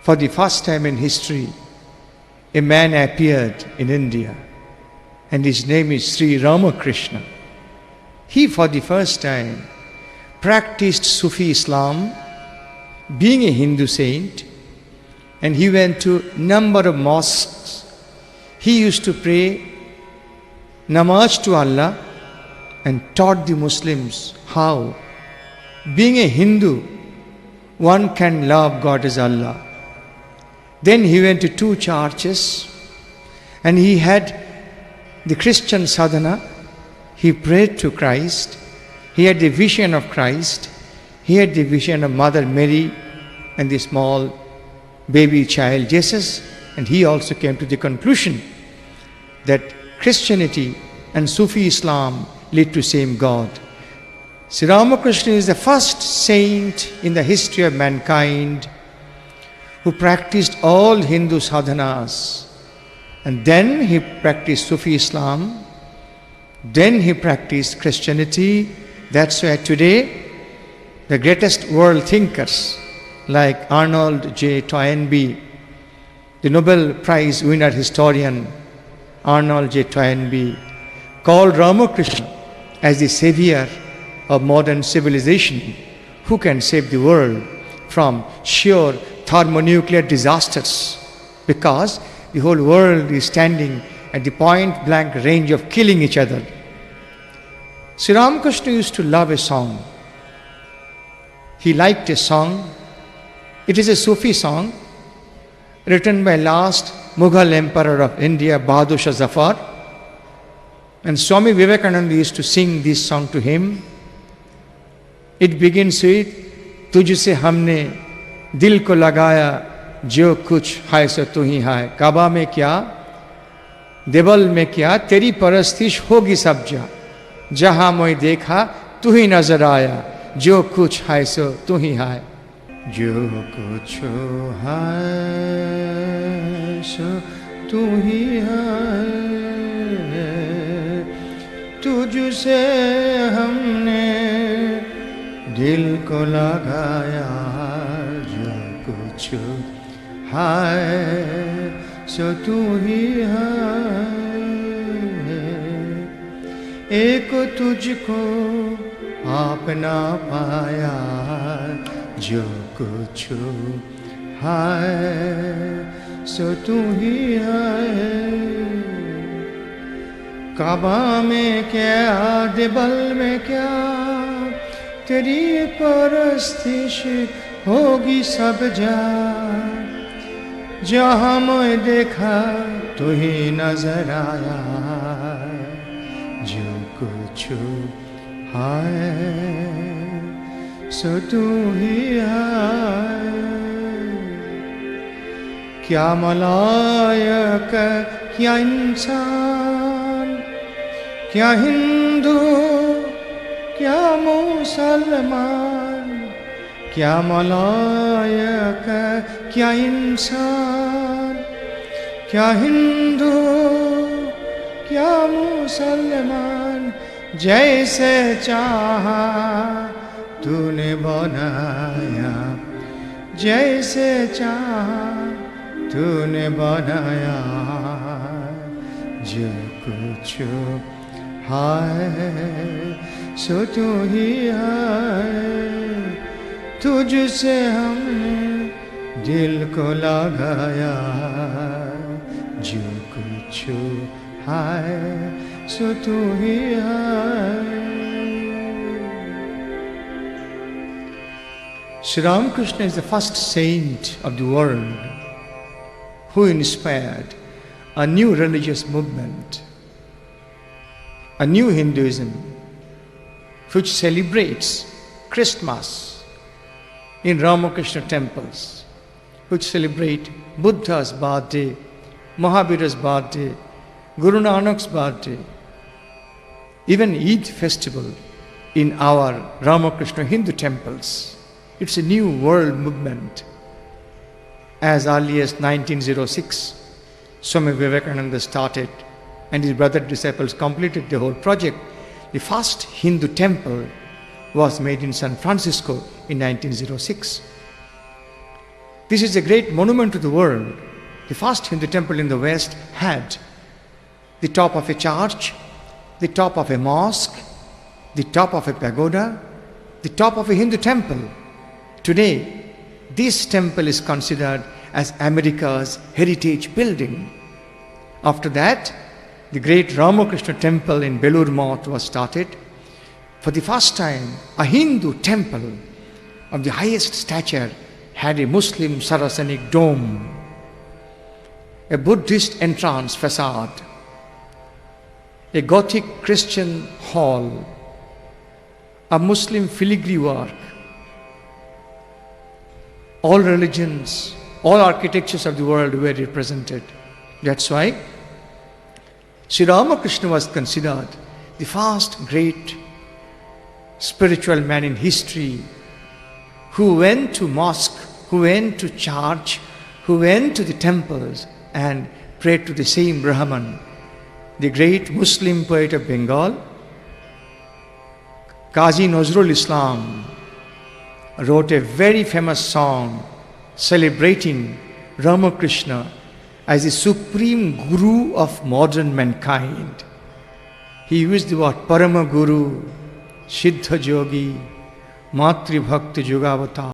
For the first time in history, a man appeared in India, and his name is Sri Ramakrishna. He, for the first time, practiced Sufi Islam, being a Hindu saint, and he went to a number of mosques. He used to pray namaz to Allah and taught the Muslims how, being a Hindu, one can love God as Allah. Then he went to 2 churches and he had the Christian sadhana. He prayed to Christ. He had the vision of Christ. He had the vision of Mother Mary and the small baby child Jesus. And he also came to the conclusion that Christianity and Sufi Islam lead to same God. Sri Ramakrishna is the first saint in the history of mankind who practiced all Hindu sadhanas. And then he practiced Sufi Islam. Then he practiced Christianity. That's why today the greatest world thinkers like Arnold J. Toynbee, the Nobel Prize winner historian Arnold J. Toynbee, called Ramakrishna as the savior of modern civilization, who can save the world from sheer thermonuclear disasters, because the whole world is standing at the point blank range of killing each other. Sri Ramakrishna used to love a song. He liked a song. It is a Sufi song written by last Mughal emperor of India, Bahadur Shah Zafar. And Swami Vivekananda used to sing this song to him. It begins with, तुझसे हमने दिल को लगाया जो कुछ है सो तू ही है. काबा में क्या, देवल में क्या, तेरी परस्तिश होगी सब जहां मैं देखा तू ही नजर आया, जो कुछ है सो तू ही है. जो कुछ है सो तू ही है, तुझसे हमने दिल को लगाया, जो कुछ है सो तू ही है. एक तुझको अपना पाया, जो कुछ है सो तू ही है. काबा में क्या, देवल में क्या, तेरी परस्तिश होगी सब जहाँ मैं देखा तू ही नजर आया, जो कुछ है सो तू ही है. क्या मलायक, क्या इंसान, क्या हिंदू, क्या मुसलमान, क्या मलायक, क्या इंसान, क्या हिंदू, क्या मुसलमान, जैसे चाहा तूने बनाया, जैसे चाहा तूने बनाया, जो कुछ है सो तू ही है. तुझसे हमने दिल को लगाया, जो कुछ है सो तू ही है. Sri Ramakrishna is the first saint of the world who inspired a new religious movement, a new Hinduism, which celebrates Christmas in Ramakrishna temples, which celebrate Buddha's birthday, Mahavira's birthday, Guru Nanak's birthday, even Eid festival in our Ramakrishna Hindu temples. It's a new world movement. As early as 1906, Swami Vivekananda started and his brother disciples completed the whole project. The first Hindu temple was made in San Francisco in 1906. This is a great monument to the world. The first Hindu temple in the West had the top of a church, the top of a mosque, the top of a pagoda, the top of a Hindu temple. Today, this temple is considered as America's heritage building. After that, the great Ramakrishna temple in Belur Math was started. For the first time, a Hindu temple of the highest stature had a Muslim Saracenic dome, a Buddhist entrance facade, a Gothic Christian hall, a Muslim filigree work. All religions, all architectures of the world were represented. That's why Sri Ramakrishna was considered the first great spiritual man in history who went to mosque, who went to church, who went to the temples and prayed to the same Brahman. The great Muslim poet of Bengal, Qazi Nazrul Islam, wrote a very famous song celebrating Ramakrishna as the supreme guru of modern mankind. He used the word Parama Guru, Siddha Yogi, Matri Bhakti Yogavatar.